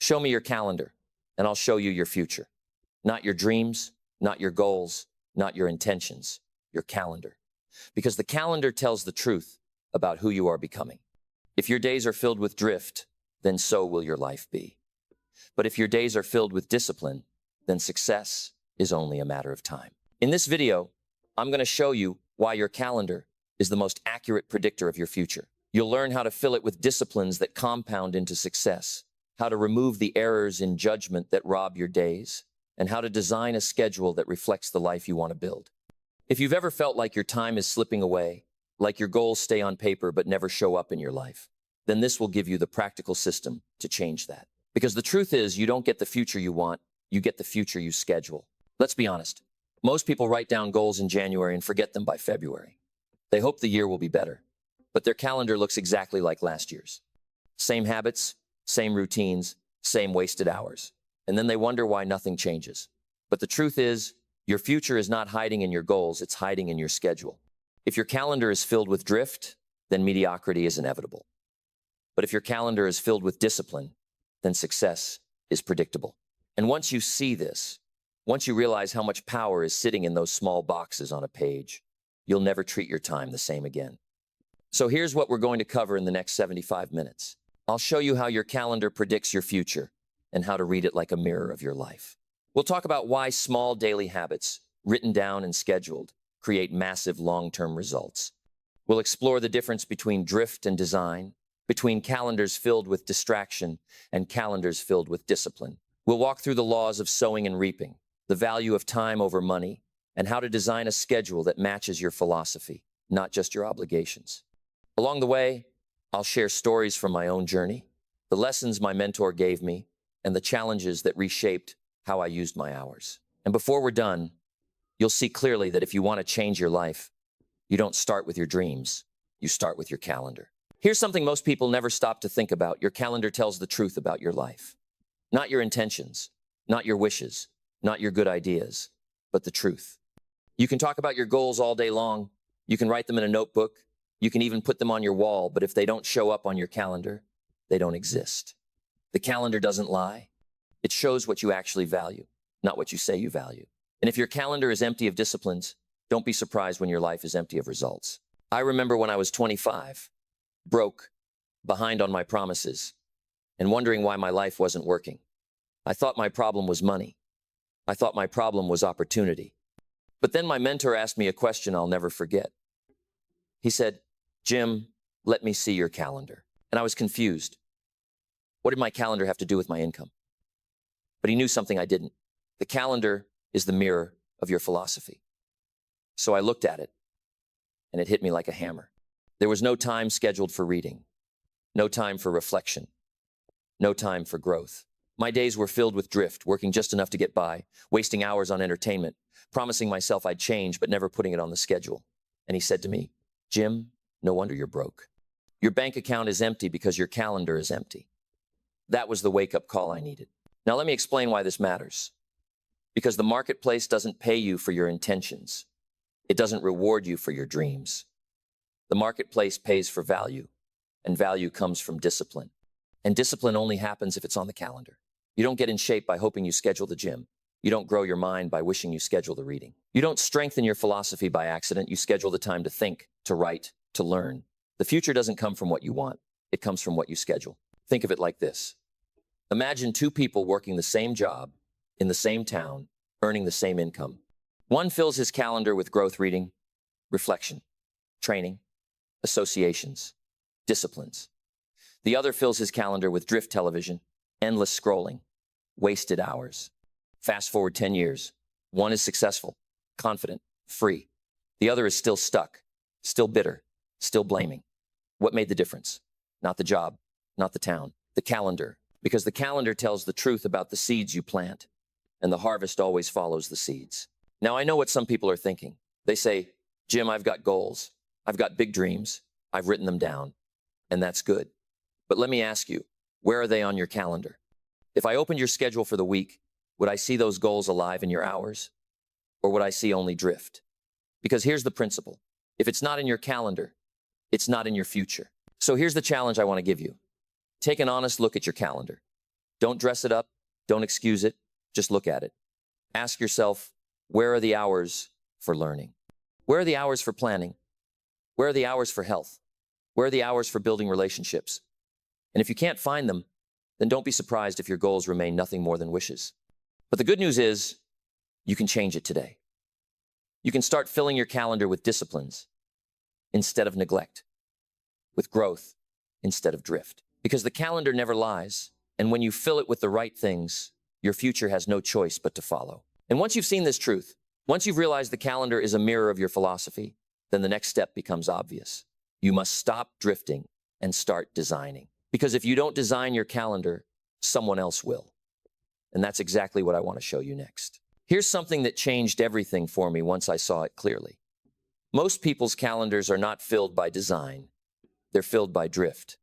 Show me your calendar, and I'll show you your future. Not your dreams, not your goals, not your intentions, your calendar. Because the calendar tells the truth about who you are becoming. If your days are filled with drift, then so will your life be. But if your days are filled with discipline, then success is only a matter of time. In this video, I'm going to show you why your calendar is the most accurate predictor of your future. You'll learn how to fill it with disciplines that compound into success, how to remove the errors in judgment that rob your days, and how to design a schedule that reflects the life you want to build. If you've ever felt like your time is slipping away, like your goals stay on paper but never show up in your life, then this will give you the practical system to change that. Because the truth is, you don't get the future you want, you get the future you schedule. Let's be honest. Most people write down goals in January and forget them by February. They hope the year will be better, but their calendar looks exactly like last year's. Same habits, same routines, same wasted hours. And then they wonder why nothing changes. But the truth is, your future is not hiding in your goals, it's hiding in your schedule. If your calendar is filled with drift, then mediocrity is inevitable. But if your calendar is filled with discipline, then success is predictable. And once you see this, once you realize how much power is sitting in those small boxes on a page, you'll never treat your time the same again. So here's what we're going to cover in the next 75 minutes. I'll show you how your calendar predicts your future and how to read it like a mirror of your life. We'll talk about why small daily habits, written down and scheduled, create massive long-term results. We'll explore the difference between drift and design, between calendars filled with distraction and calendars filled with discipline. We'll walk through the laws of sowing and reaping, the value of time over money, and how to design a schedule that matches your philosophy, not just your obligations. Along the way, I'll share stories from my own journey, the lessons my mentor gave me, and the challenges that reshaped how I used my hours. And before we're done, you'll see clearly that if you want to change your life, you don't start with your dreams, you start with your calendar. Here's something most people never stop to think about. Your calendar tells the truth about your life. Not your intentions, not your wishes, not your good ideas, but the truth. You can talk about your goals all day long. You can write them in a notebook. You can even put them on your wall, but if they don't show up on your calendar, they don't exist. The calendar doesn't lie. It shows what you actually value, not what you say you value. And if your calendar is empty of disciplines, don't be surprised when your life is empty of results. I remember when I was 25, broke, behind on my promises, and wondering why my life wasn't working. I thought my problem was money. I thought my problem was opportunity. But then my mentor asked me a question I'll never forget. He said, "Jim, let me see your calendar." And I was confused. What did my calendar have to do with my income? But he knew something I didn't. The calendar is the mirror of your philosophy. So I looked at it, and it hit me like a hammer. There was no time scheduled for reading, no time for reflection, no time for growth. My days were filled with drift, working just enough to get by, wasting hours on entertainment, promising myself I'd change, but never putting it on the schedule. And he said to me, "Jim, no wonder you're broke. Your bank account is empty because your calendar is empty." That was the wake-up call I needed. Now let me explain why this matters. Because the marketplace doesn't pay you for your intentions. It doesn't reward you for your dreams. The marketplace pays for value, and value comes from discipline. And discipline only happens if it's on the calendar. You don't get in shape by hoping you schedule the gym. You don't grow your mind by wishing you schedule the reading. You don't strengthen your philosophy by accident. You schedule the time to think, to write, to learn. The future doesn't come from what you want. It comes from what you schedule. Think of it like this. Imagine two people working the same job, in the same town, earning the same income. One fills his calendar with growth reading, reflection, training, associations, disciplines. The other fills his calendar with drift television, endless scrolling, wasted hours. Fast forward 10 years. One is successful, confident, free. The other is still stuck, still bitter, still blaming. What made the difference? Not the job, not the town, the calendar. Because the calendar tells the truth about the seeds you plant, and the harvest always follows the seeds. Now, I know what some people are thinking. They say, "Jim, I've got goals. I've got big dreams. I've written them down." And that's good. But let me ask you, where are they on your calendar? If I opened your schedule for the week, would I see those goals alive in your hours? Or would I see only drift? Because here's the principle. If it's not in your calendar, it's not in your future. So here's the challenge I want to give you. Take an honest look at your calendar. Don't dress it up. Don't excuse it. Just look at it. Ask yourself, where are the hours for learning? Where are the hours for planning? Where are the hours for health? Where are the hours for building relationships? And if you can't find them, then don't be surprised if your goals remain nothing more than wishes. But the good news is, you can change it today. You can start filling your calendar with disciplines instead of neglect, with growth instead of drift. Because the calendar never lies, and when you fill it with the right things, your future has no choice but to follow. And once you've seen this truth, once you've realized the calendar is a mirror of your philosophy, then the next step becomes obvious. You must stop drifting and start designing. Because if you don't design your calendar, someone else will. And that's exactly what I want to show you next. Here's something that changed everything for me once I saw it clearly. Most people's calendars are not filled by design. They're filled by drift.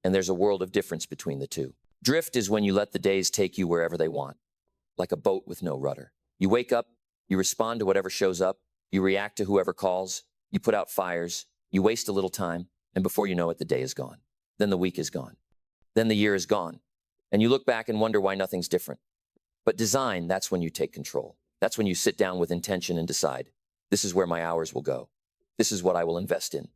And there's a world of difference between the two. Drift is when you let the days take you wherever they want, like a boat with no rudder. You wake up, you respond to whatever shows up, you react to whoever calls, you put out fires, you waste a little time, and before you know it, the day is gone. Then the week is gone. Then the year is gone. And you look back and wonder why nothing's different. But design, that's when you take control. That's when you sit down with intention and decide, this is where my hours will go. This is what I will invest in.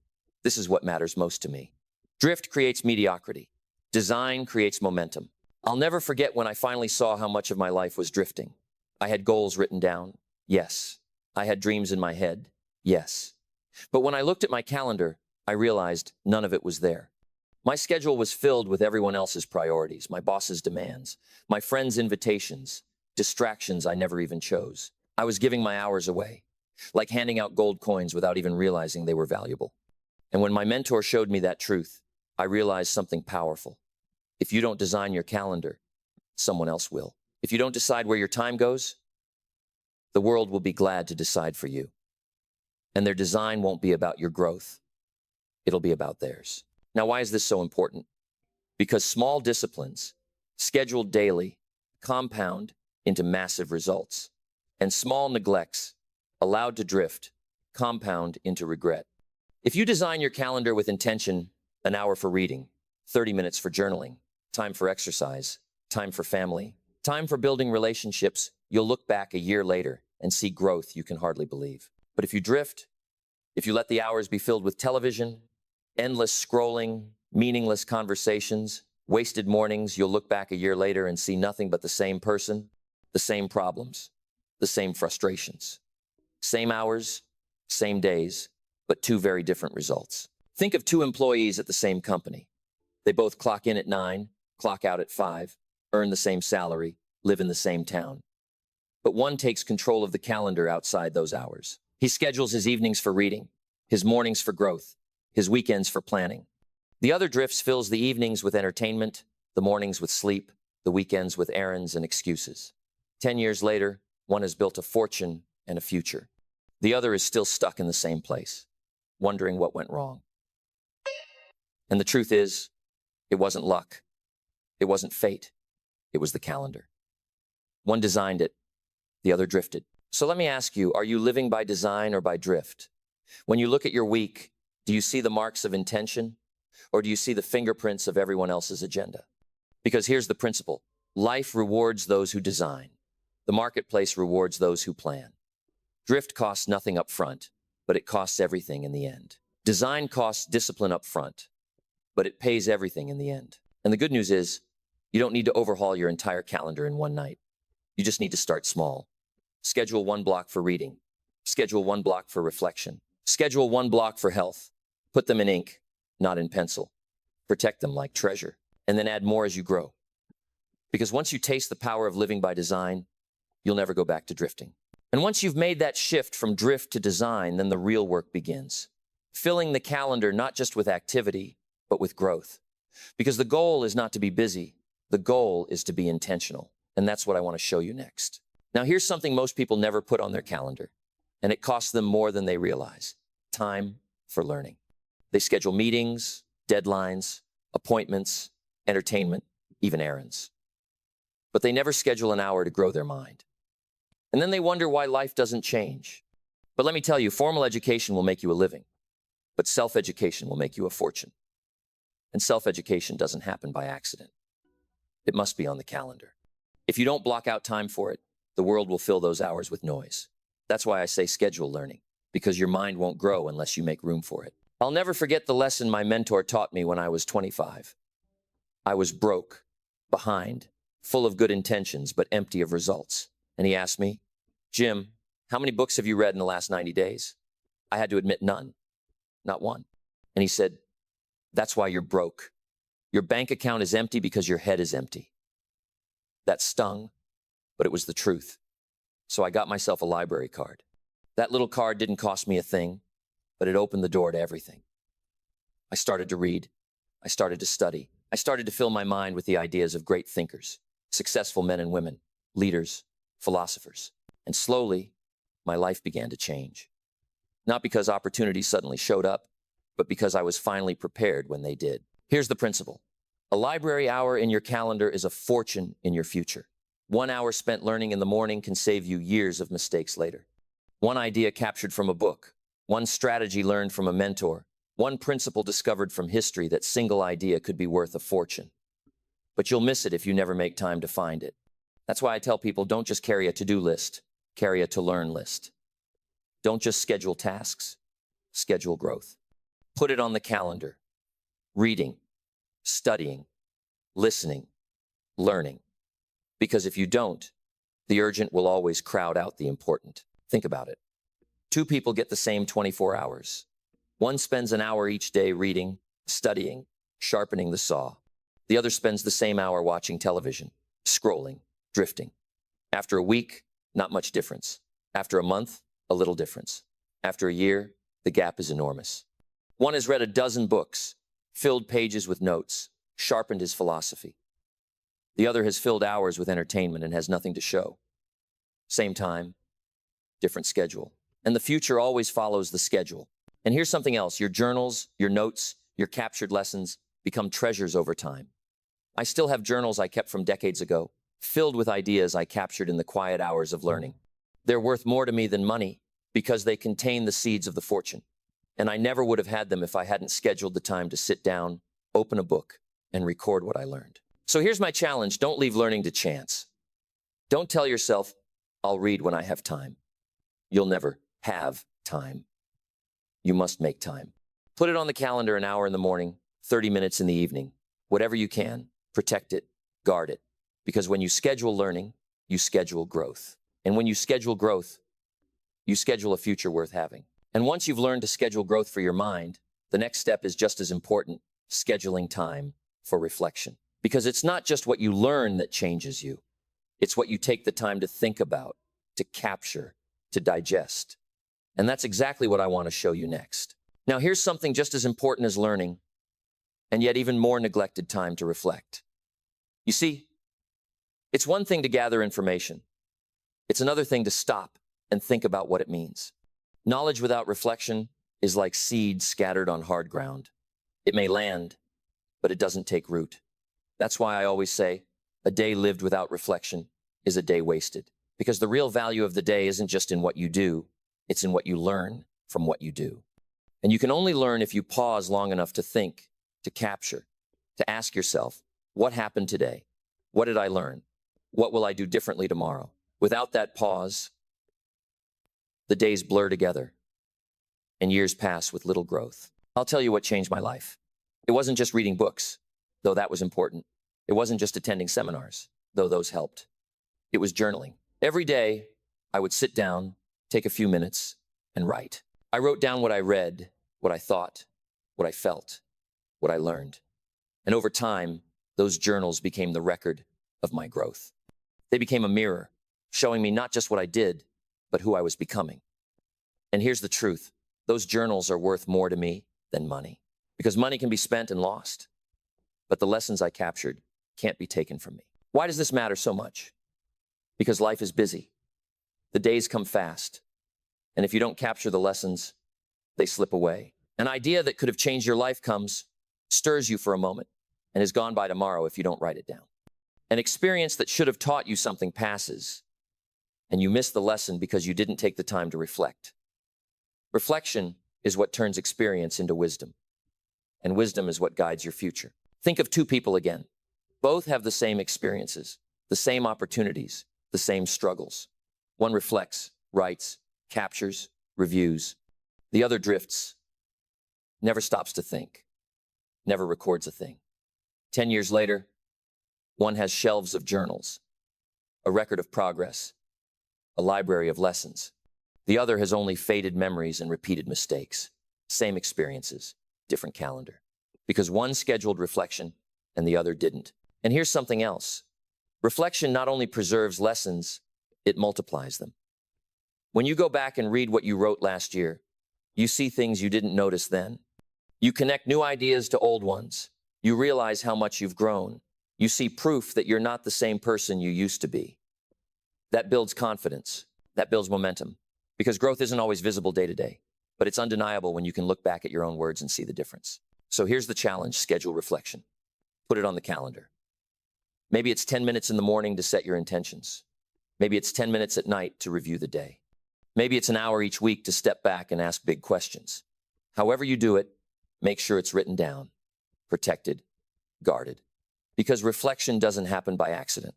This is what matters most to me. Drift creates mediocrity. Design creates momentum. I'll never forget when I finally saw how much of my life was drifting. I had goals written down. Yes. I had dreams in my head. Yes. But when I looked at my calendar, I realized none of it was there. My schedule was filled with everyone else's priorities, my boss's demands, my friends' invitations, distractions I never even chose. I was giving my hours away, like handing out gold coins without even realizing they were valuable. And when my mentor showed me that truth, I realized something powerful. If you don't design your calendar, someone else will. If you don't decide where your time goes, the world will be glad to decide for you. And their design won't be about your growth. It'll be about theirs. Now, why is this so important? Because small disciplines, scheduled daily, compound into massive results. And small neglects, allowed to drift, compound into regret. If you design your calendar with intention, an hour for reading, 30 minutes for journaling, time for exercise, time for family, time for building relationships, you'll look back a year later and see growth you can hardly believe. But if you drift, if you let the hours be filled with television, endless scrolling, meaningless conversations, wasted mornings, you'll look back a year later and see nothing but the same person, the same problems, the same frustrations. Same hours, same days, but two very different results. Think of two employees at the same company. They both clock in at 9, clock out at 5, earn the same salary, live in the same town. But one takes control of the calendar outside those hours. He schedules his evenings for reading, his mornings for growth, his weekends for planning. The other drifts fills the evenings with entertainment, the mornings with sleep, the weekends with errands and excuses. 10 years later, one has built a fortune and a future. The other is still stuck in the same place, wondering what went wrong. And the truth is, it wasn't luck. It wasn't fate. It was the calendar. One designed it, the other drifted. So let me ask you, are you living by design or by drift? When you look at your week, do you see the marks of intention, or do you see the fingerprints of everyone else's agenda? Because here's the principle. Life rewards those who design. The marketplace rewards those who plan. Drift costs nothing up front, but it costs everything in the end. Design costs discipline up front, but it pays everything in the end. And the good news is, you don't need to overhaul your entire calendar in one night. You just need to start small. Schedule 1 block for reading. Schedule 1 block for reflection. Schedule 1 block for health. Put them in ink, not in pencil. Protect them like treasure, and then add more as you grow. Because once you taste the power of living by design, you'll never go back to drifting. And once you've made that shift from drift to design, then the real work begins. Filling the calendar not just with activity, but with growth. Because the goal is not to be busy. The goal is to be intentional. And that's what I want to show you next. Now, here's something most people never put on their calendar, and it costs them more than they realize. Time for learning. They schedule meetings, deadlines, appointments, entertainment, even errands. But they never schedule an hour to grow their mind. And then they wonder why life doesn't change. But let me tell you, formal education will make you a living, but self-education will make you a fortune. And self-education doesn't happen by accident. It must be on the calendar. If you don't block out time for it, the world will fill those hours with noise. That's why I say schedule learning, because your mind won't grow unless you make room for it. I'll never forget the lesson my mentor taught me when I was 25. I was broke, behind, full of good intentions, but empty of results. And he asked me, Jim, how many books have you read in the last 90 days? I had to admit none, not one. And he said, that's why you're broke. Your bank account is empty because your head is empty. That stung, but it was the truth. So I got myself a library card. That little card didn't cost me a thing, but it opened the door to everything. I started to read. I started to study. I started to fill my mind with the ideas of great thinkers, successful men and women, leaders, philosophers. And slowly, my life began to change. Not because opportunities suddenly showed up, but because I was finally prepared when they did. Here's the principle. A library hour in your calendar is a fortune in your future. 1 hour spent learning in the morning can save you years of mistakes later. One idea captured from a book, one strategy learned from a mentor, one principle discovered from history. That single idea could be worth a fortune. But you'll miss it if you never make time to find it. That's why I tell people, don't just carry a to-do list, carry a to-learn list. Don't just schedule tasks, schedule growth. Put it on the calendar. Reading, studying, listening, learning. Because if you don't, the urgent will always crowd out the important. Think about it. 2 people get the same 24 hours. One spends an hour each day reading, studying, sharpening the saw. The other spends the same hour watching television, scrolling, drifting. After a week, not much difference. After a month, a little difference. After a year, the gap is enormous. One has read a dozen books, filled pages with notes, sharpened his philosophy. The other has filled hours with entertainment and has nothing to show. Same time, different schedule. And the future always follows the schedule. And here's something else. Your journals, your notes, your captured lessons become treasures over time. I still have journals I kept from decades ago, filled with ideas I captured in the quiet hours of learning. They're worth more to me than money because they contain the seeds of the fortune. And I never would have had them if I hadn't scheduled the time to sit down, open a book, and record what I learned. So here's my challenge. Don't leave learning to chance. Don't tell yourself, I'll read when I have time. You'll never have time. You must make time. Put it on the calendar, an hour in the morning, 30 minutes in the evening. Whatever you can, protect it, guard it. Because when you schedule learning, you schedule growth. And when you schedule growth, you schedule a future worth having. And once you've learned to schedule growth for your mind, the next step is just as important, scheduling time for reflection. Because it's not just what you learn that changes you. It's what you take the time to think about, to capture, to digest. And that's exactly what I want to show you next. Now, here's something just as important as learning, and yet even more neglected: time to reflect. You see, it's one thing to gather information. It's another thing to stop and think about what it means. Knowledge without reflection is like seeds scattered on hard ground. It may land, but it doesn't take root. That's why I always say, a day lived without reflection is a day wasted. Because the real value of the day isn't just in what you do, it's in what you learn from what you do. And you can only learn if you pause long enough to think, to capture, to ask yourself, what happened today? What did I learn? What will I do differently tomorrow? Without that pause, the days blur together and years pass with little growth. I'll tell you what changed my life. It wasn't just reading books, though that was important. It wasn't just attending seminars, though those helped. It was journaling. Every day, I would sit down, take a few minutes, and write. I wrote down what I read, what I thought, what I felt, what I learned. And over time, those journals became the record of my growth. They became a mirror, showing me not just what I did, but who I was becoming. And here's the truth. Those journals are worth more to me than money. Because money can be spent and lost. But the lessons I captured can't be taken from me. Why does this matter so much? Because life is busy. The days come fast. And if you don't capture the lessons, they slip away. An idea that could have changed your life comes, stirs you for a moment, and is gone by tomorrow if you don't write it down. An experience that should have taught you something passes, and you miss the lesson because you didn't take the time to reflect. Reflection is what turns experience into wisdom, and wisdom is what guides your future. Think of 2 people again. Both have the same experiences, the same opportunities, the same struggles. One reflects, writes, captures, reviews. The other drifts, never stops to think, never records a thing. 10 years later, one has shelves of journals, a record of progress, a library of lessons. The other has only faded memories and repeated mistakes. Same experiences, different calendar. Because one scheduled reflection and the other didn't. And here's something else. Reflection not only preserves lessons, it multiplies them. When you go back and read what you wrote last year, you see things you didn't notice then. You connect new ideas to old ones. You realize how much you've grown. You see proof that you're not the same person you used to be. That builds confidence. That builds momentum. Because growth isn't always visible day to day, but it's undeniable when you can look back at your own words and see the difference. So here's the challenge: schedule reflection. Put it on the calendar. Maybe it's 10 minutes in the morning to set your intentions. Maybe it's 10 minutes at night to review the day. Maybe it's an hour each week to step back and ask big questions. However you do it, make sure it's written down, protected, guarded. Because reflection doesn't happen by accident.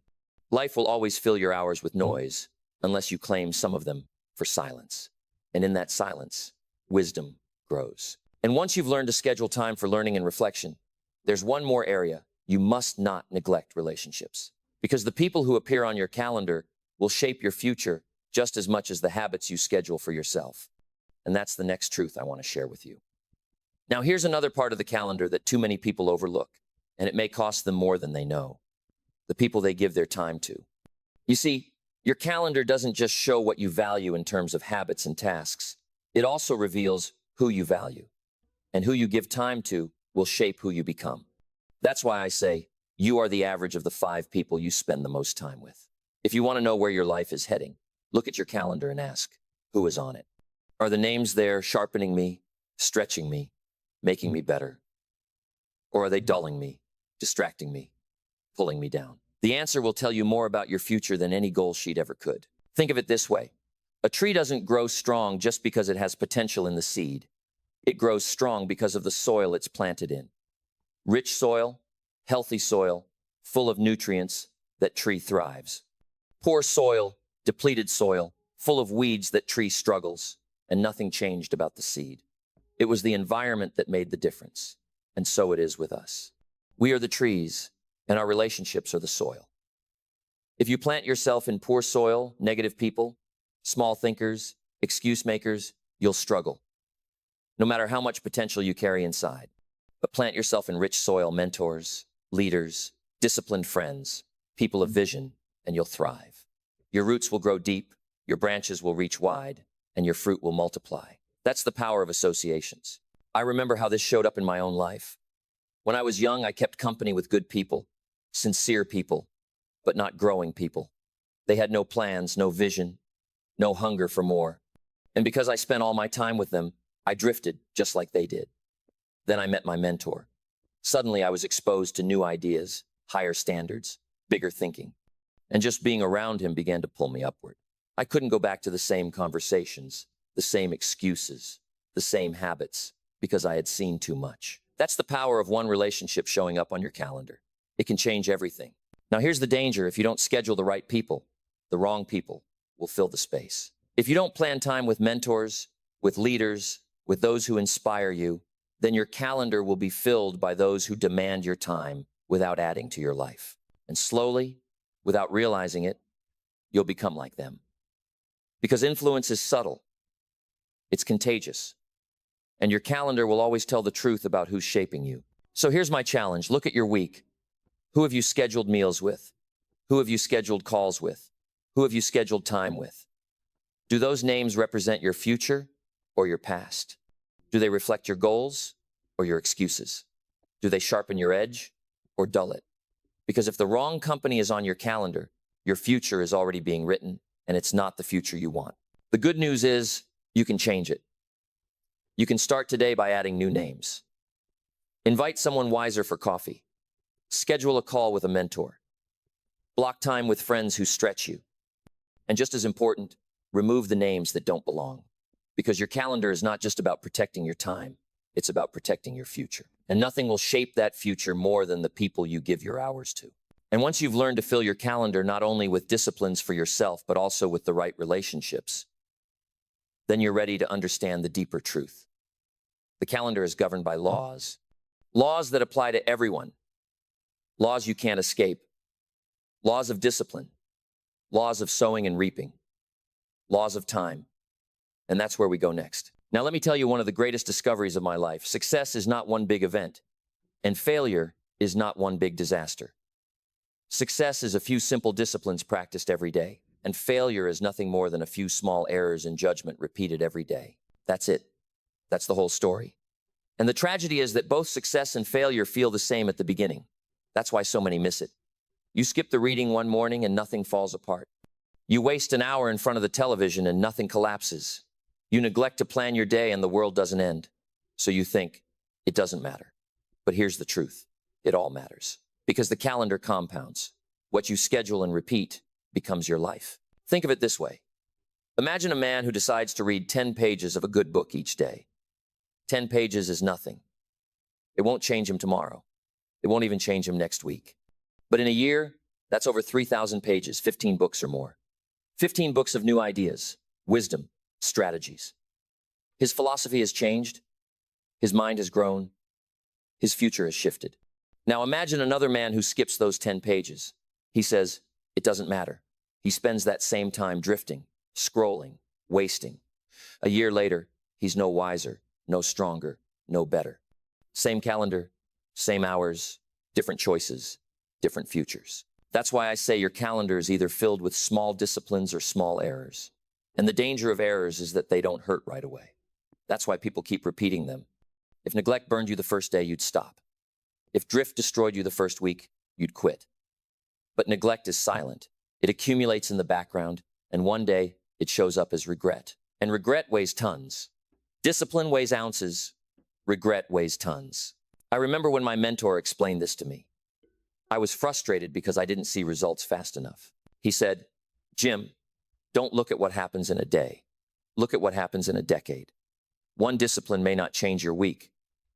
Life will always fill your hours with noise unless you claim some of them for silence. And in that silence, wisdom grows. And once you've learned to schedule time for learning and reflection, there's one more area: you must not neglect relationships. Because the people who appear on your calendar will shape your future just as much as the habits you schedule for yourself. And that's the next truth I want to share with you. Now, here's another part of the calendar that too many people overlook, and it may cost them more than they know: the people they give their time to. You see, your calendar doesn't just show what you value in terms of habits and tasks. It also reveals who you value. And who you give time to will shape who you become. That's why I say you are the average of the 5 people you spend the most time with. If you want to know where your life is heading, look at your calendar and ask, who is on it? Are the names there sharpening me, stretching me, making me better? Or are they dulling me, distracting me, pulling me down? The answer will tell you more about your future than any goal sheet ever could. Think of it this way: a tree doesn't grow strong just because it has potential in the seed. It grows strong because of the soil it's planted in. Rich soil, healthy soil, full of nutrients, that tree thrives. Poor soil, depleted soil, full of weeds, that tree struggles, and nothing changed about the seed. It was the environment that made the difference, and so it is with us. We are the trees, and our relationships are the soil. If you plant yourself in poor soil, negative people, small thinkers, excuse makers, you'll struggle, no matter how much potential you carry inside. But plant yourself in rich soil: mentors, leaders, disciplined friends, people of vision, and you'll thrive. Your roots will grow deep, your branches will reach wide, and your fruit will multiply. That's the power of associations. I remember how this showed up in my own life. When I was young, I kept company with good people, sincere people, but not growing people. They had no plans, no vision, no hunger for more. And because I spent all my time with them, I drifted just like they did. Then I met my mentor. Suddenly I was exposed to new ideas, higher standards, bigger thinking. And just being around him began to pull me upward. I couldn't go back to the same conversations, the same excuses, the same habits, because I had seen too much. That's the power of one relationship showing up on your calendar. It can change everything. Now here's the danger: if you don't schedule the right people, the wrong people will fill the space. If you don't plan time with mentors, with leaders, with those who inspire you, then your calendar will be filled by those who demand your time without adding to your life. And slowly, without realizing it, you'll become like them. Because influence is subtle. It's contagious. And your calendar will always tell the truth about who's shaping you. So here's my challenge: look at your week. Who have you scheduled meals with? Who have you scheduled calls with? Who have you scheduled time with? Do those names represent your future or your past? Do they reflect your goals or your excuses? Do they sharpen your edge or dull it? Because if the wrong company is on your calendar, your future is already being written, and it's not the future you want. The good news is you can change it. You can start today by adding new names. Invite someone wiser for coffee. Schedule a call with a mentor. Block time with friends who stretch you. And just as important, remove the names that don't belong. Because your calendar is not just about protecting your time. It's about protecting your future. And nothing will shape that future more than the people you give your hours to. And once you've learned to fill your calendar not only with disciplines for yourself, but also with the right relationships, then you're ready to understand the deeper truth. The calendar is governed by laws. Laws that apply to everyone. Laws you can't escape. Laws of discipline. Laws of sowing and reaping. Laws of time. And that's where we go next. Now, let me tell you one of the greatest discoveries of my life. Success is not one big event, and failure is not one big disaster. Success is a few simple disciplines practiced every day, and failure is nothing more than a few small errors in judgment repeated every day. That's it. That's the whole story. And the tragedy is that both success and failure feel the same at the beginning. That's why so many miss it. You skip the reading one morning and nothing falls apart. You waste an hour in front of the television and nothing collapses. You neglect to plan your day and the world doesn't end. So you think, it doesn't matter. But here's the truth. It all matters. Because the calendar compounds. What you schedule and repeat becomes your life. Think of it this way. Imagine a man who decides to read 10 pages of a good book each day. 10 pages is nothing. It won't change him tomorrow. It won't even change him next week. But in a year, that's over 3,000 pages, 15 books or more. 15 books of new ideas, wisdom, strategies. His philosophy has changed. His mind has grown. His future has shifted. Now imagine another man who skips those 10 pages. He says, it doesn't matter. He spends that same time drifting, scrolling, wasting. A year later, he's no wiser, no stronger, no better. Same calendar, same hours, different choices, different futures. That's why I say your calendar is either filled with small disciplines or small errors. And the danger of errors is that they don't hurt right away. That's why people keep repeating them. If neglect burned you the first day, you'd stop. If drift destroyed you the first week, you'd quit. But neglect is silent. It accumulates in the background, and one day it shows up as regret. And regret weighs tons. Discipline weighs ounces. Regret weighs tons. I remember when my mentor explained this to me. I was frustrated because I didn't see results fast enough. He said, Jim, don't look at what happens in a day. Look at what happens in a decade. One discipline may not change your week,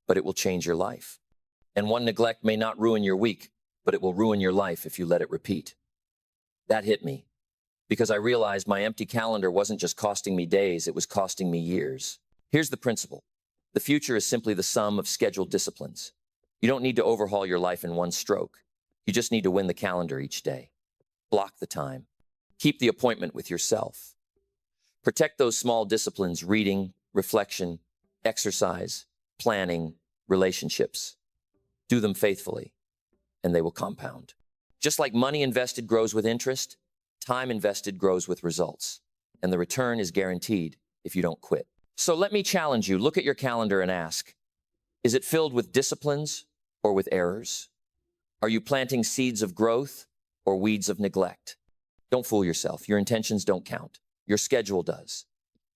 but it will change your life. And one neglect may not ruin your week, but it will ruin your life if you let it repeat. That hit me, because I realized my empty calendar wasn't just costing me days, it was costing me years. Here's the principle. The future is simply the sum of scheduled disciplines. You don't need to overhaul your life in one stroke. You just need to win the calendar each day. Block the time. Keep the appointment with yourself. Protect those small disciplines: reading, reflection, exercise, planning, relationships. Do them faithfully, and they will compound. Just like money invested grows with interest, time invested grows with results. And the return is guaranteed if you don't quit. So let me challenge you. Look at your calendar and ask, is it filled with disciplines or with errors? Are you planting seeds of growth or weeds of neglect? Don't fool yourself. Your intentions don't count. Your schedule does.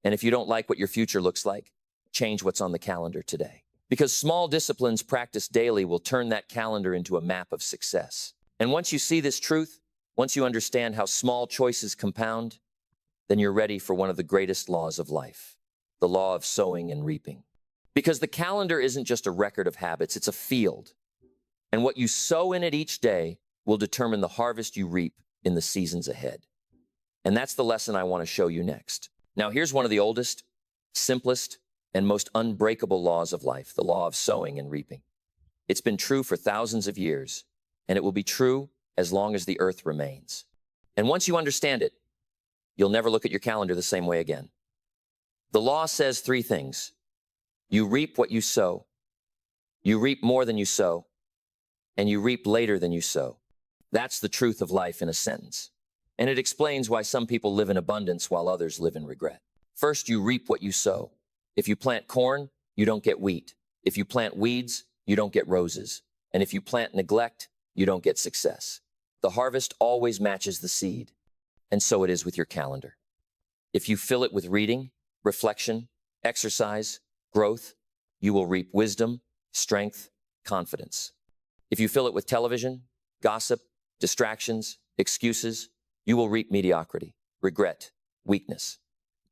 And if you don't like what your future looks like, change what's on the calendar today. Because small disciplines practiced daily will turn that calendar into a map of success. And once you see this truth, once you understand how small choices compound, then you're ready for one of the greatest laws of life, the law of sowing and reaping. Because the calendar isn't just a record of habits, it's a field. And what you sow in it each day will determine the harvest you reap in the seasons ahead. And that's the lesson I want to show you next. Now, here's one of the oldest, simplest, and most unbreakable laws of life, the law of sowing and reaping. It's been true for thousands of years, and it will be true as long as the earth remains. And once you understand it, you'll never look at your calendar the same way again. The law says three things. You reap what you sow. You reap more than you sow. And you reap later than you sow. That's the truth of life in a sentence. And it explains why some people live in abundance while others live in regret. First, you reap what you sow. If you plant corn, you don't get wheat. If you plant weeds, you don't get roses. And if you plant neglect, you don't get success. The harvest always matches the seed. And so it is with your calendar. If you fill it with reading, reflection, exercise, growth, you will reap wisdom, strength, confidence. If you fill it with television, gossip, distractions, excuses, you will reap mediocrity, regret, weakness.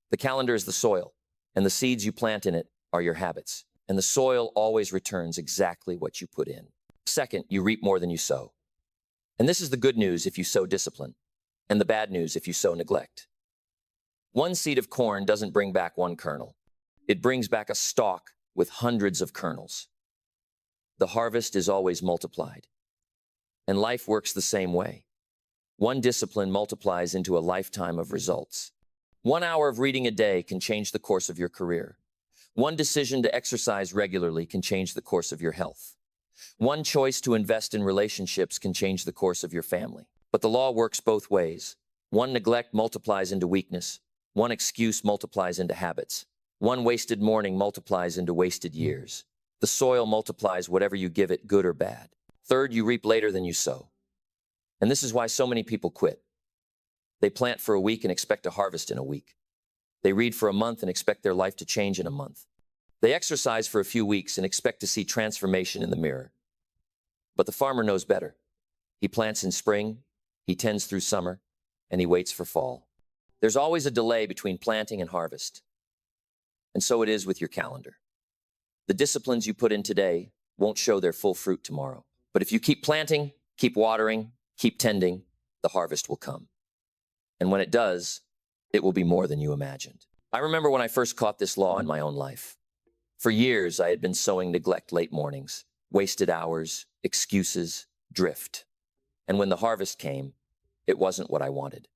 The calendar is the soil, and the seeds you plant in it are your habits. and the soil always returns exactly what you put in. Second, you reap more than you sow. And this is the good news if you sow discipline, and the bad news if you sow neglect. One seed of corn doesn't bring back one kernel. It brings back a stalk with hundreds of kernels. The harvest is always multiplied. And life works the same way. One discipline multiplies into a lifetime of results. 1 hour of reading a day can change the course of your career. One decision to exercise regularly can change the course of your health. One choice to invest in relationships can change the course of your family. But the law works both ways. One neglect multiplies into weakness. One excuse multiplies into habits. One wasted morning multiplies into wasted years. The soil multiplies whatever you give it, good or bad. Third, you reap later than you sow. And this is why so many people quit. They plant for a week and expect to harvest in a week. They read for a month and expect their life to change in a month. They exercise for a few weeks and expect to see transformation in the mirror. But the farmer knows better. He plants in spring, he tends through summer, and he waits for fall. There's always a delay between planting and harvest. And so it is with your calendar. The disciplines you put in today won't show their full fruit tomorrow. But if you keep planting, keep watering, keep tending, the harvest will come. And when it does, it will be more than you imagined. I remember when I first caught this law in my own life. For years, I had been sowing neglect late mornings, wasted hours, excuses, drift. And when the harvest came, it wasn't what I wanted.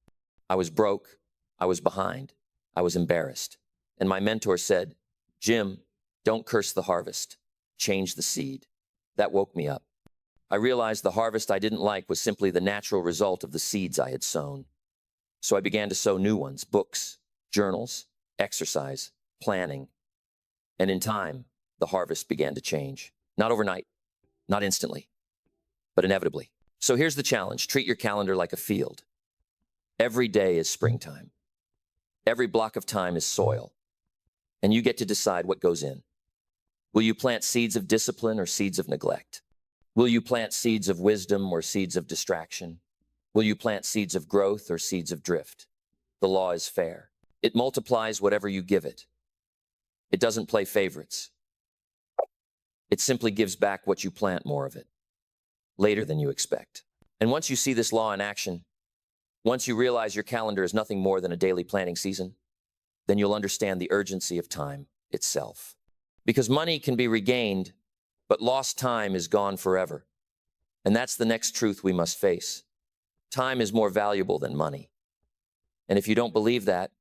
I was broke, I was behind, I was embarrassed. And my mentor said, "Jim, don't curse the harvest, change the seed." That woke me up. I realized the harvest I didn't like was simply the natural result of the seeds I had sown. So I began to sow new ones, books, journals, exercise, planning. And in time, the harvest began to change. Not overnight, not instantly, but inevitably. So here's the challenge. Treat your calendar like a field. Every day is springtime. Every block of time is soil. And you get to decide what goes in. Will you plant seeds of discipline or seeds of neglect? Will you plant seeds of wisdom or seeds of distraction? Will you plant seeds of growth or seeds of drift? The law is fair. It multiplies whatever you give it. It doesn't play favorites. It simply gives back what you plant, more of it, later than you expect. And once you see this law in action, once you realize your calendar is nothing more than a daily planting season, then you'll understand the urgency of time itself. Because money can be regained, but lost time is gone forever. And that's the next truth we must face. Time is more valuable than money. And if you don't believe that,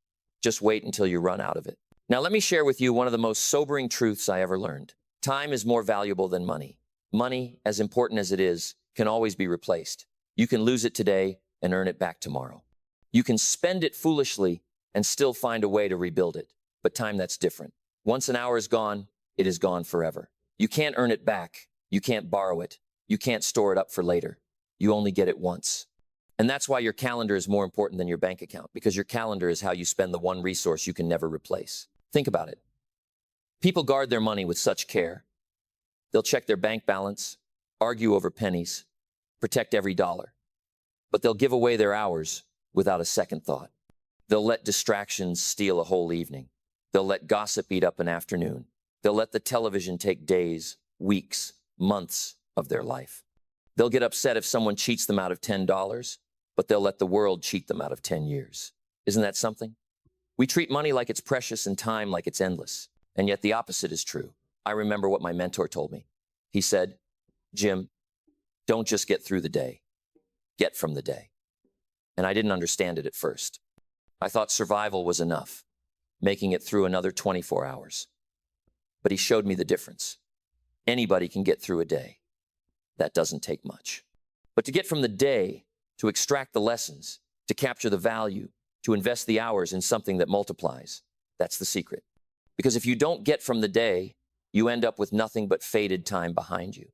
just wait until you run out of it. Now, let me share with you one of the most sobering truths I ever learned. Time is more valuable than money. Money, as important as it is, can always be replaced. You can lose it today and earn it back tomorrow. You can spend it foolishly and still find a way to rebuild it. But time, that's different. Once an hour is gone, it is gone forever. You can't earn it back. You can't borrow it. You can't store it up for later. You only get it once. And that's why your calendar is more important than your bank account, because your calendar is how you spend the one resource you can never replace. Think about it. People guard their money with such care. They'll check their bank balance, argue over pennies, protect every dollar. But they'll give away their hours without a second thought. They'll let distractions steal a whole evening. They'll let gossip eat up an afternoon. They'll let the television take days, weeks, months of their life. They'll get upset if someone cheats them out of $10, but they'll let the world cheat them out of 10 years. Isn't that something? We treat money like it's precious and time like it's endless. And yet the opposite is true. I remember what my mentor told me. He said, "Jim, don't just get through the day. Get from the day." And I didn't understand it at first. I thought survival was enough, making it through another 24 hours. But he showed me the difference. Anybody can get through a day. That doesn't take much. But to get from the day, to extract the lessons, to capture the value, to invest the hours in something that multiplies, that's the secret. Because if you don't get from the day, you end up with nothing but faded time behind you.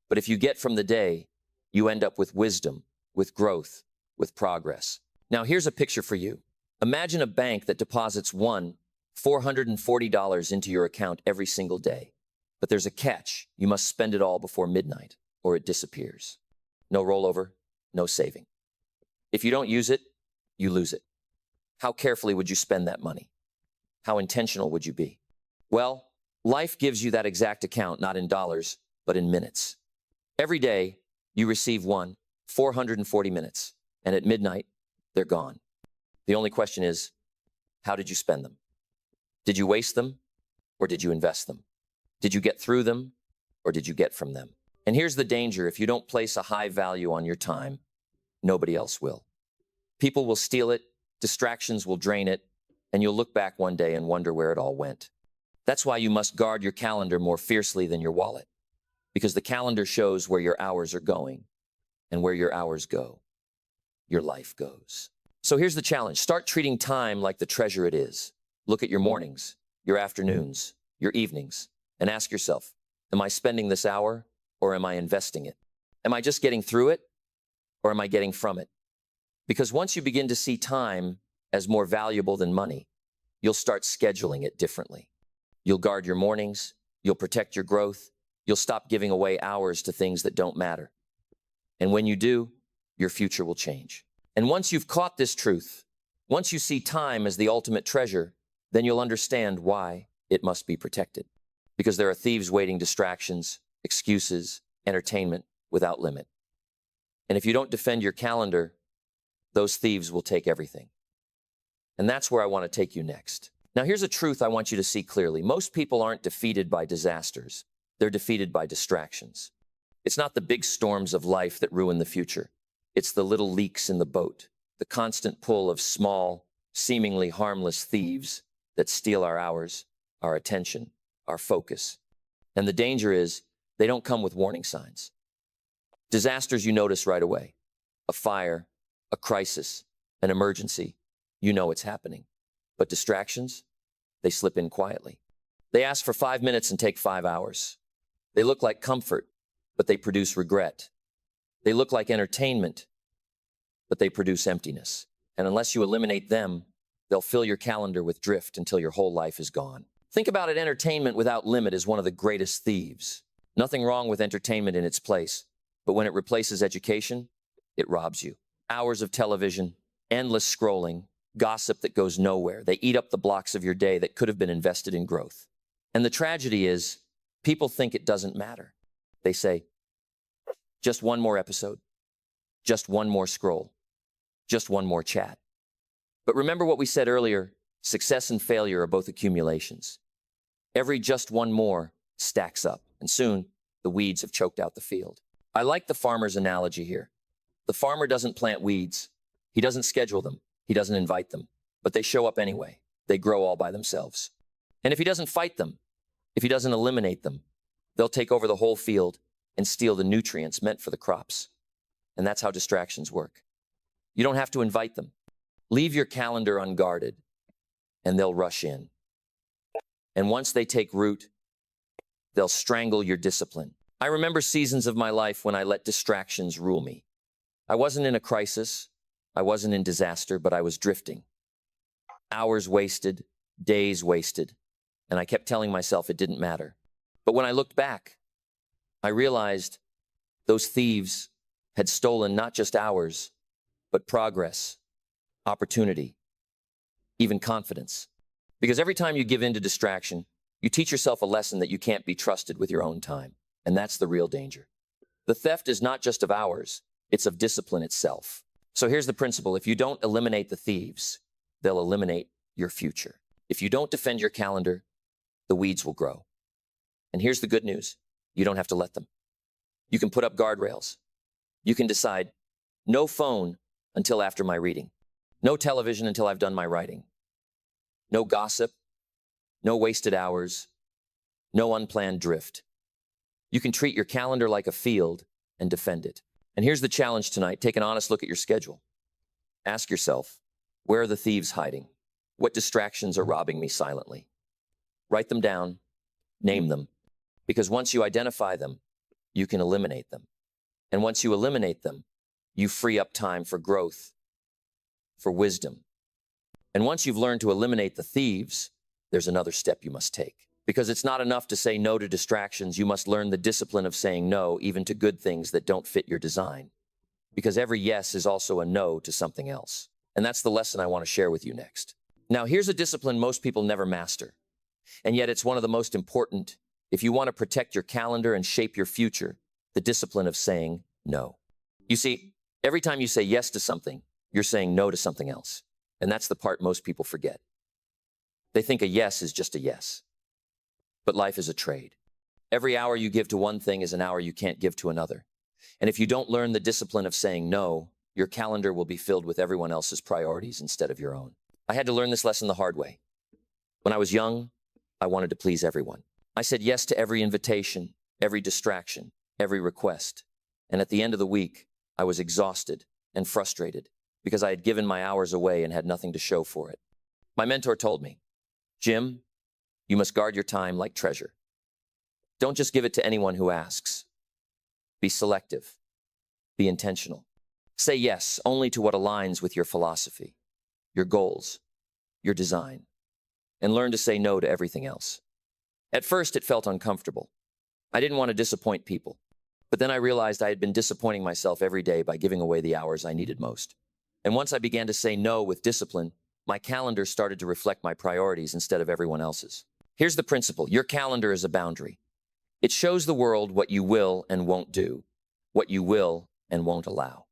But if you get from the day, you end up with wisdom, with growth, with progress. Now here's a picture for you. Imagine a bank that deposits $440 into your account every single day. But there's a catch. You must spend it all before midnight, or it disappears. No rollover, no saving. If you don't use it, you lose it. How carefully would you spend that money? How intentional would you be? Well, Life gives you that exact account, not in dollars, but in minutes. Every day, you receive 440 minutes, and at midnight, they're gone. The only question is, how did you spend them? Did you waste them, or did you invest them? Did you get through them, or did you get from them? And here's the danger: if you don't place a high value on your time, nobody else will. People will steal it, distractions will drain it, and you'll look back one day and wonder where it all went. That's why you must guard your calendar more fiercely than your wallet, because the calendar shows where your hours are going, and where your hours go, your life goes. So here's the challenge. Start treating time like the treasure it is. Look at your mornings, your afternoons, your evenings, and ask yourself, am I spending this hour, or am I investing it? Am I just getting through it, or am I getting from it? Because once you begin to see time as more valuable than money, you'll start scheduling it differently. You'll guard your mornings, you'll protect your growth, you'll stop giving away hours to things that don't matter. And when you do, your future will change. And once you've caught this truth, once you see time as the ultimate treasure, then you'll understand why it must be protected. Because there are thieves waiting, distractions, excuses, entertainment without limit. And if you don't defend your calendar, those thieves will take everything. And that's where I want to take you next. Now, here's a truth I want you to see clearly. Most people aren't defeated by disasters. They're defeated by distractions. It's not the big storms of life that ruin the future. It's the little leaks in the boat, the constant pull of small, seemingly harmless thieves that steal our hours, our attention, our focus. And the danger is, they don't come with warning signs. Disasters you notice right away. A fire, a crisis, an emergency. You know it's happening. But distractions, they slip in quietly. They ask for 5 minutes and take 5 hours. They look like comfort, but they produce regret. They look like entertainment, but they produce emptiness. And unless you eliminate them, they'll fill your calendar with drift until your whole life is gone. Think about it, entertainment without limit is one of the greatest thieves. Nothing wrong with entertainment in its place, but when it replaces education, it robs you. Hours of television, endless scrolling, gossip that goes nowhere. They eat up the blocks of your day that could have been invested in growth. And the tragedy is, people think it doesn't matter. They say, just one more episode, just one more scroll, just one more chat. But remember what we said earlier, success and failure are both accumulations. Every just one more stacks up, and soon the weeds have choked out the field. I like the farmer's analogy here. The farmer doesn't plant weeds. He doesn't schedule them. He doesn't invite them, but they show up anyway. They grow all by themselves. And if he doesn't fight them, if he doesn't eliminate them, they'll take over the whole field and steal the nutrients meant for the crops. And that's how distractions work. You don't have to invite them. Leave your calendar unguarded, and they'll rush in. And once they take root, they'll strangle your discipline. I remember seasons of my life when I let distractions rule me. I wasn't in a crisis. I wasn't in disaster, but I was drifting. Hours wasted, days wasted, and I kept telling myself it didn't matter. But when I looked back, I realized those thieves had stolen not just hours, but progress, opportunity, even confidence. Because every time you give in to distraction, you teach yourself a lesson that you can't be trusted with your own time. And that's the real danger. The theft is not just of hours, it's of discipline itself. So here's the principle. If you don't eliminate the thieves, they'll eliminate your future. If you don't defend your calendar, the weeds will grow. And here's the good news. You don't have to let them. You can put up guardrails. You can decide, no phone until after my reading. No television until I've done my writing. No gossip. No wasted hours. No unplanned drift. You can treat your calendar like a field and defend it. And here's the challenge tonight. Take an honest look at your schedule. Ask yourself, where are the thieves hiding? What distractions are robbing me silently? Write them down, name them, because once you identify them, you can eliminate them. And once you eliminate them, you free up time for growth, for wisdom. And once you've learned to eliminate the thieves, there's another step you must take. Because it's not enough to say no to distractions. You must learn the discipline of saying no, even to good things that don't fit your design. Because every yes is also a no to something else. And that's the lesson I want to share with you next. Now, here's a discipline most people never master. And yet it's one of the most important, if you want to protect your calendar and shape your future, the discipline of saying no. You see, every time you say yes to something, you're saying no to something else. And that's the part most people forget. They think a yes is just a yes. But life is a trade. Every hour you give to one thing is an hour you can't give to another. And if you don't learn the discipline of saying no, your calendar will be filled with everyone else's priorities instead of your own. I had to learn this lesson the hard way. When I was young, I wanted to please everyone. I said yes to every invitation, every distraction, every request. And at the end of the week, I was exhausted and frustrated because I had given my hours away and had nothing to show for it. My mentor told me, Jim, you must guard your time like treasure. Don't just give it to anyone who asks. Be selective. Be intentional. Say yes only to what aligns with your philosophy, your goals, your design, and learn to say no to everything else. At first, it felt uncomfortable. I didn't want to disappoint people, but then I realized I had been disappointing myself every day by giving away the hours I needed most. And once I began to say no with discipline, my calendar started to reflect my priorities instead of everyone else's. Here's the principle. Your calendar is a boundary. It shows the world what you will and won't do, what you will and won't allow.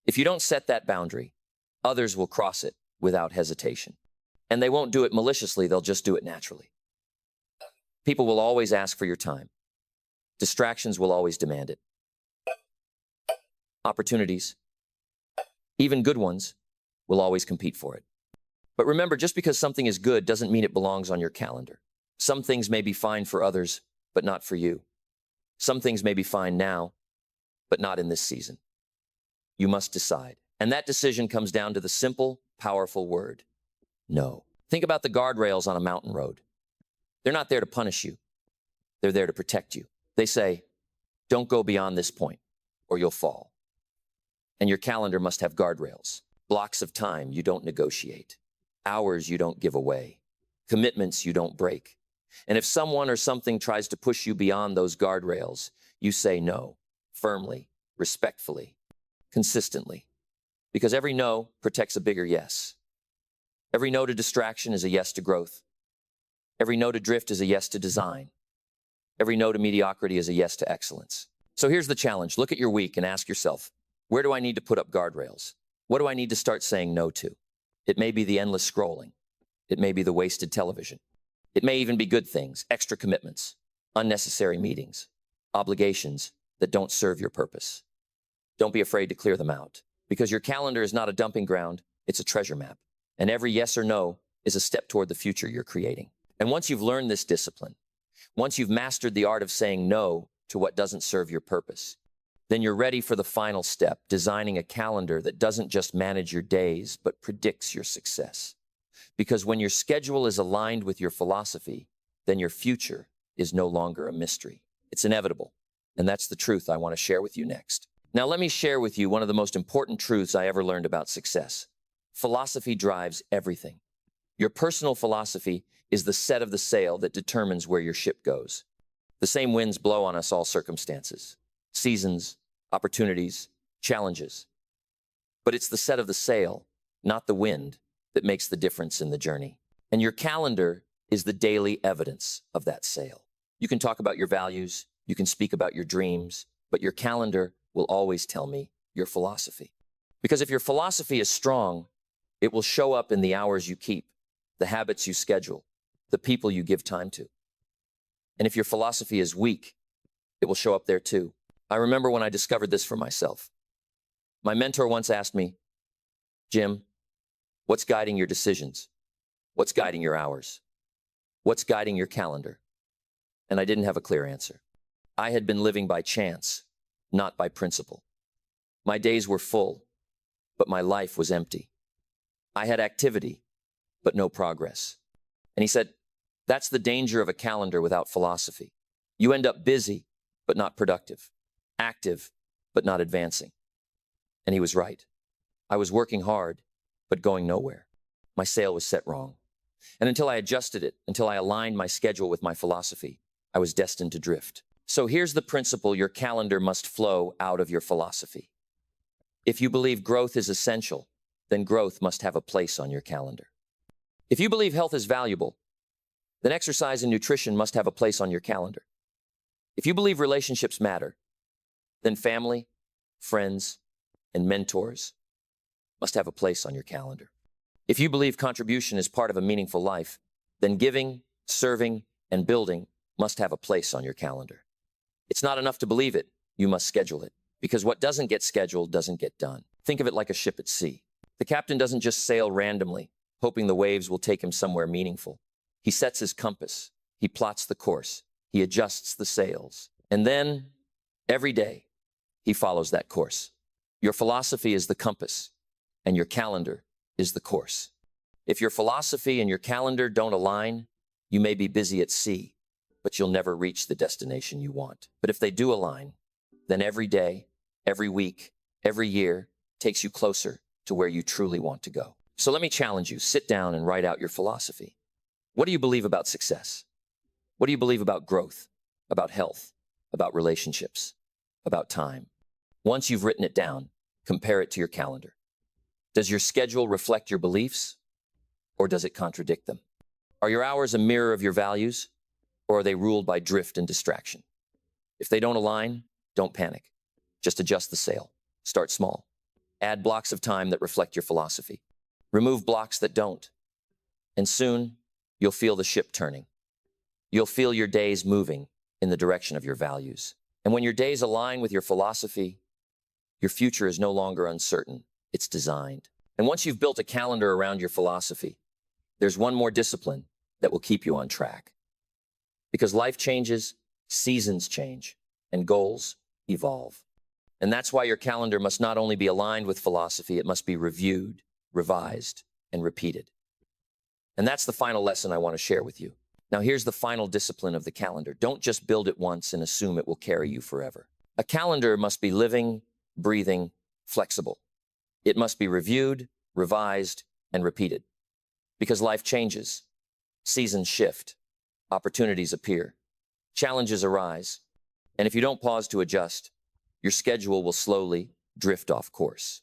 If you don't set that boundary, others will cross it without hesitation. And they won't do it maliciously, they'll just do it naturally. People will always ask for your time. Distractions will always demand it. Opportunities, even good ones, will always compete for it. But remember, just because something is good doesn't mean it belongs on your calendar. Some things may be fine for others, but not for you. Some things may be fine now, but not in this season. You must decide. And that decision comes down to the simple, powerful word, no. Think about the guardrails on a mountain road. They're not there to punish you. They're there to protect you. They say, don't go beyond this point, or you'll fall. And your calendar must have guardrails, blocks of time you don't negotiate, hours you don't give away, commitments you don't break. And if someone or something tries to push you beyond those guardrails, you say no, firmly, respectfully, consistently. Because every no protects a bigger yes. Every no to distraction is a yes to growth. Every no to drift is a yes to design. Every no to mediocrity is a yes to excellence. So here's the challenge. Look at your week and ask yourself, where do I need to put up guardrails? What do I need to start saying no to? It may be the endless scrolling. It may be the wasted television. It may even be good things, extra commitments, unnecessary meetings, obligations that don't serve your purpose. Don't be afraid to clear them out, because your calendar is not a dumping ground, it's a treasure map. And every yes or no is a step toward the future you're creating. And once you've learned this discipline, once you've mastered the art of saying no to what doesn't serve your purpose, then you're ready for the final step, designing a calendar that doesn't just manage your days, but predicts your success. Because when your schedule is aligned with your philosophy, then your future is no longer a mystery. It's inevitable. And that's the truth I want to share with you next. Now, let me share with you one of the most important truths I ever learned about success. Philosophy drives everything. Your personal philosophy is the set of the sail that determines where your ship goes. The same winds blow on us all circumstances, seasons, opportunities, challenges. But it's the set of the sail, not the wind, that makes the difference in the journey. And your calendar is the daily evidence of that sail. You can talk about your values, you can speak about your dreams, but your calendar will always tell me your philosophy. Because if your philosophy is strong, it will show up in the hours you keep, the habits you schedule, the people you give time to. And if your philosophy is weak, it will show up there too. I remember when I discovered this for myself. My mentor once asked me, Jim, what's guiding your decisions? What's guiding your hours? What's guiding your calendar? And I didn't have a clear answer. I had been living by chance, not by principle. My days were full, but my life was empty. I had activity, but no progress. And he said, that's the danger of a calendar without philosophy. You end up busy, but not productive, active, but not advancing. And he was right. I was working hard, but going nowhere. My sail was set wrong. And until I adjusted it, until I aligned my schedule with my philosophy, I was destined to drift. So here's the principle: your calendar must flow out of your philosophy. If you believe growth is essential, then growth must have a place on your calendar. If you believe health is valuable, then exercise and nutrition must have a place on your calendar. If you believe relationships matter, then family, friends, and mentors must have a place on your calendar. If you believe contribution is part of a meaningful life, then giving, serving, and building must have a place on your calendar. It's not enough to believe it, you must schedule it, because what doesn't get scheduled doesn't get done. Think of it like a ship at sea. The captain doesn't just sail randomly, hoping the waves will take him somewhere meaningful. He sets his compass, he plots the course, he adjusts the sails, and then, every day, he follows that course. Your philosophy is the compass, and your calendar is the course. If your philosophy and your calendar don't align, you may be busy at sea, but you'll never reach the destination you want. But if they do align, then every day, every week, every year takes you closer to where you truly want to go. So let me challenge you, sit down and write out your philosophy. What do you believe about success? What do you believe about growth, about health, about relationships, about time? Once you've written it down, compare it to your calendar. Does your schedule reflect your beliefs, or does it contradict them? Are your hours a mirror of your values, or are they ruled by drift and distraction? If they don't align, don't panic. Just adjust the sail. Start small. Add blocks of time that reflect your philosophy. Remove blocks that don't. And soon, you'll feel the ship turning. You'll feel your days moving in the direction of your values. And when your days align with your philosophy, your future is no longer uncertain. It's designed. And once you've built a calendar around your philosophy, there's one more discipline that will keep you on track. Because life changes, seasons change, and goals evolve. And that's why your calendar must not only be aligned with philosophy, it must be reviewed, revised, and repeated. And that's the final lesson I want to share with you. Now here's the final discipline of the calendar. Don't just build it once and assume it will carry you forever. A calendar must be living, breathing, flexible. It must be reviewed, revised, and repeated. Because life changes, seasons shift, opportunities appear, challenges arise, and if you don't pause to adjust, your schedule will slowly drift off course.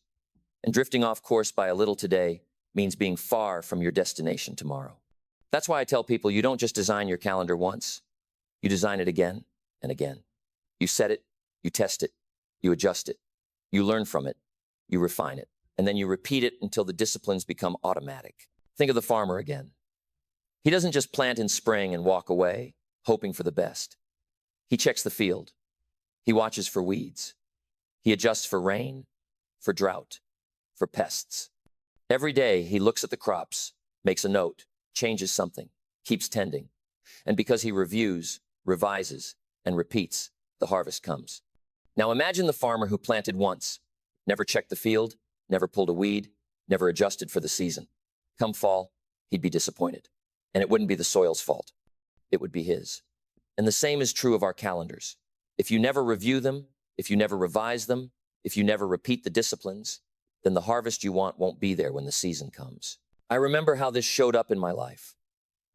And drifting off course by a little today means being far from your destination tomorrow. That's why I tell people you don't just design your calendar once, you design it again and again. You set it, you test it, you adjust it, you learn from it, you refine it, and then you repeat it until the disciplines become automatic. Think of the farmer again. He doesn't just plant in spring and walk away, hoping for the best. He checks the field. He watches for weeds. He adjusts for rain, for drought, for pests. Every day he looks at the crops, makes a note, changes something, keeps tending. And because he reviews, revises, and repeats, the harvest comes. Now imagine the farmer who planted once, never checked the field, never pulled a weed, never adjusted for the season. Come fall, he'd be disappointed. And it wouldn't be the soil's fault. It would be his. And the same is true of our calendars. If you never review them, if you never revise them, if you never repeat the disciplines, then the harvest you want won't be there when the season comes. I remember how this showed up in my life.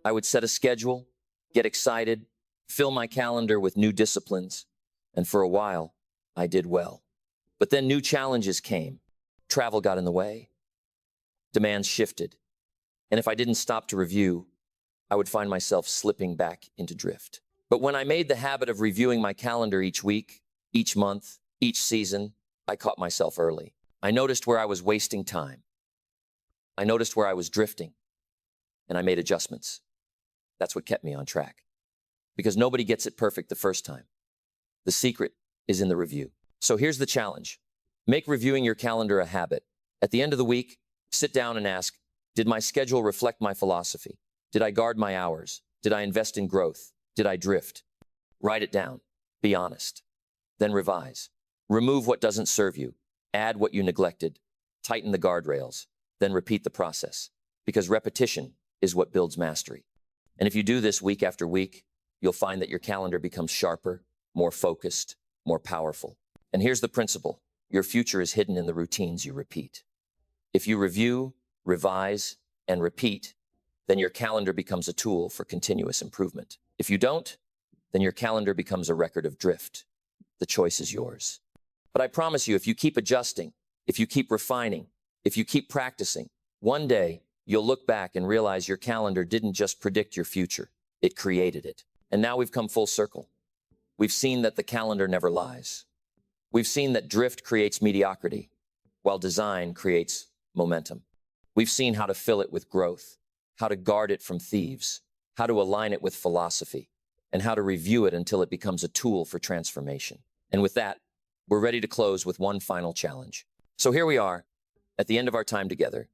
I would set a schedule, get excited, fill my calendar with new disciplines, and for a while, I did well. But then new challenges came. Travel got in the way. Demands shifted. And if I didn't stop to review, I would find myself slipping back into drift. But when I made the habit of reviewing my calendar each week, each month, each season, I caught myself early. I noticed where I was wasting time. I noticed where I was drifting, and I made adjustments. That's what kept me on track. Because nobody gets it perfect the first time. The secret is in the review. So here's the challenge. Make reviewing your calendar a habit. At the end of the week, sit down and ask, did my schedule reflect my philosophy? Did I guard my hours? Did I invest in growth? Did I drift? Write it down. Be honest. Then revise. Remove what doesn't serve you. Add what you neglected. Tighten the guardrails. Then repeat the process. Because repetition is what builds mastery. And if you do this week after week, you'll find that your calendar becomes sharper, more focused, more powerful. And here's the principle. Your future is hidden in the routines you repeat. If you review, revise, and repeat, then your calendar becomes a tool for continuous improvement. If you don't, then your calendar becomes a record of drift. The choice is yours. But I promise you, if you keep adjusting, if you keep refining, if you keep practicing, one day you'll look back and realize your calendar didn't just predict your future. It created it. And now we've come full circle. We've seen that the calendar never lies. We've seen that drift creates mediocrity, while design creates momentum. We've seen how to fill it with growth, how to guard it from thieves, how to align it with philosophy, and how to review it until it becomes a tool for transformation. And with that, we're ready to close with one final challenge. So here we are, at the end of our time together,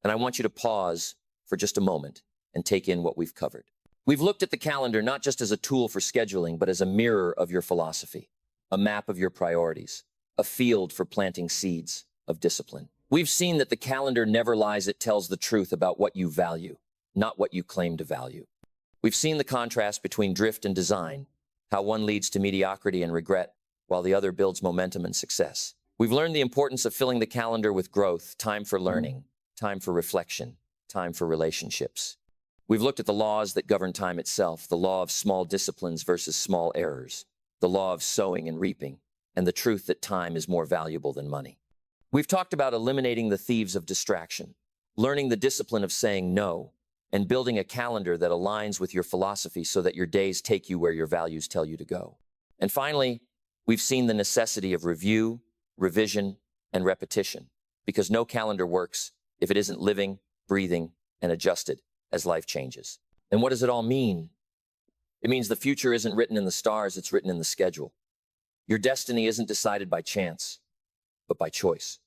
and I want you to pause for just a moment and take in what we've covered. We've looked at the calendar not just as a tool for scheduling, but as a mirror of your philosophy, a map of your priorities, a field for planting seeds of discipline. We've seen that the calendar never lies. It tells the truth about what you value, not what you claim to value. We've seen the contrast between drift and design, how one leads to mediocrity and regret, while the other builds momentum and success. We've learned the importance of filling the calendar with growth, time for learning, time for reflection, time for relationships. We've looked at the laws that govern time itself, the law of small disciplines versus small errors, the law of sowing and reaping, and the truth that time is more valuable than money. We've talked about eliminating the thieves of distraction, learning the discipline of saying no, and building a calendar that aligns with your philosophy so that your days take you where your values tell you to go. And finally, we've seen the necessity of review, revision, and repetition, because no calendar works if it isn't living, breathing, and adjusted as life changes. And what does it all mean? It means the future isn't written in the stars, it's written in the schedule. Your destiny isn't decided by chance, but by choice.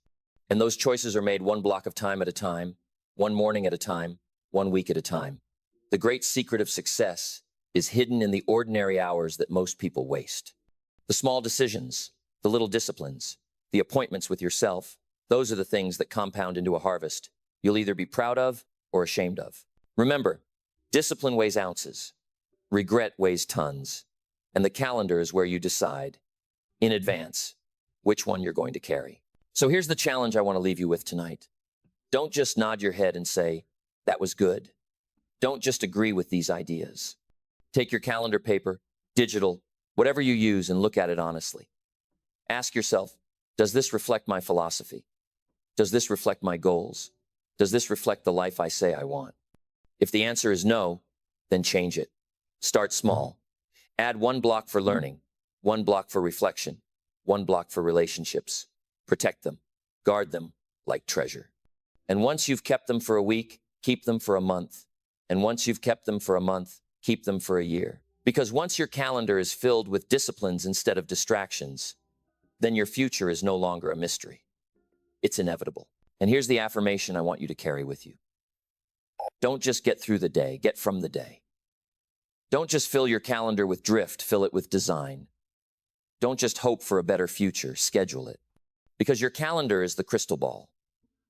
And those choices are made one block of time at a time, one morning at a time, 1 week at a time. The great secret of success is hidden in the ordinary hours that most people waste. The small decisions, the little disciplines, the appointments with yourself, those are the things that compound into a harvest you'll either be proud of or ashamed of. Remember, discipline weighs ounces, regret weighs tons, and the calendar is where you decide, in advance, which one you're going to carry. So here's the challenge I want to leave you with tonight. Don't just nod your head and say, that was good. Don't just agree with these ideas. Take your calendar paper, digital, whatever you use, and look at it honestly. Ask yourself, does this reflect my philosophy? Does this reflect my goals? Does this reflect the life I say I want? If the answer is no, then change it. Start small. Add 1 block for learning, 1 block for reflection, 1 block for relationships. Protect them, guard them like treasure. And once you've kept them for a week, keep them for a month. And once you've kept them for a month, keep them for a year. Because once your calendar is filled with disciplines instead of distractions, then your future is no longer a mystery. It's inevitable. And here's the affirmation I want you to carry with you. Don't just get through the day, get from the day. Don't just fill your calendar with drift, fill it with design. Don't just hope for a better future, schedule it. Because your calendar is the crystal ball.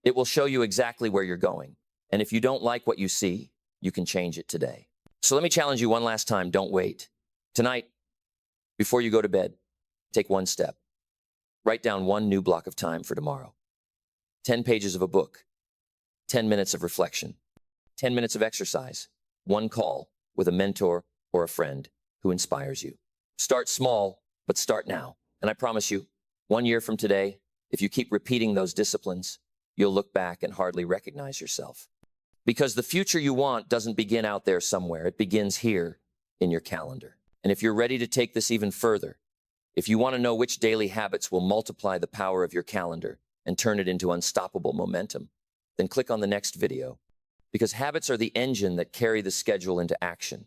It will show you exactly where you're going. And if you don't like what you see, you can change it today. So let me challenge you one last time, don't wait. Tonight, before you go to bed, take 1 step. Write down 1 new block of time for tomorrow. 10 pages of a book, 10 minutes of reflection, 10 minutes of exercise, 1 call with a mentor or a friend who inspires you. Start small, but start now. And I promise you, 1 year from today, if you keep repeating those disciplines, you'll look back and hardly recognize yourself. Because the future you want doesn't begin out there somewhere. It begins here in your calendar. And if you're ready to take this even further, if you want to know which daily habits will multiply the power of your calendar and turn it into unstoppable momentum, then click on the next video. Because habits are the engine that carry the schedule into action.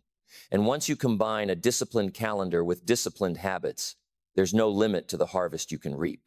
And once you combine a disciplined calendar with disciplined habits, there's no limit to the harvest you can reap.